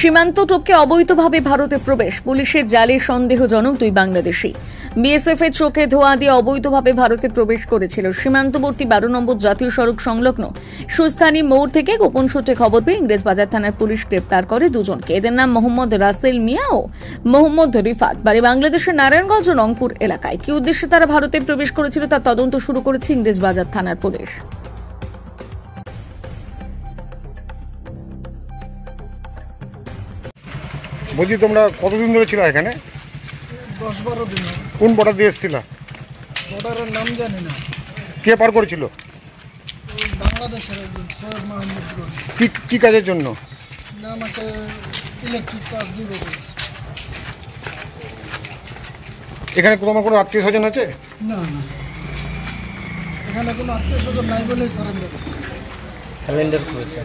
সীমান্ত টপকে অবৈধভাবে ভারতে প্রবেশ, পুলিশের জালে সন্দেহজনক দুই বাংলাদেশি। বিএসএফ এর চোখে ধোঁয়া দিয়ে অবৈধভাবে ভারতে প্রবেশ করেছিল। সীমান্তবর্তী 12 নম্বর জাতীয় সড়ক সংলগ্ন সুস্থানী মোড় থেকে গোপন সূত্রে খবর পেয়ে ইংরেজবাজার থানার পুলিশ গ্রেপ্তার করে দুজনকে। এদের নাম মোহাম্মদ রাসেল মিয়া ও মোহাম্মদ রিফাত, বাড়ি বাংলাদেশের নারায়ণগঞ্জ ও রংপুর এলাকায়। কি উদ্দেশ্যে তারা ভারতে প্রবেশ করেছিল তার তদন্ত শুরু করেছে ইংরেজবাজার থানার পুলিশ। বলছি, তোমরা কতদিন ধরে ছিল এখানে? 10-12 দিন। কোন বর্ডার দিয়ে এসেছিল? বর্ডারের নাম জানি না। কে পার করেছিল? বাংলাদেশের একজন সৈয়দ মাহমুদ গনি। কি কাজের জন্য? না, আমাকে ইলেকট্রিক কাজ দিবে বলছে। এখানে তোমার কোনো আত্মীয় স্বজন আছে? না না, এখানে কোনো আত্মীয় স্বজন নাই বলেই সারেন্ডার করেছে।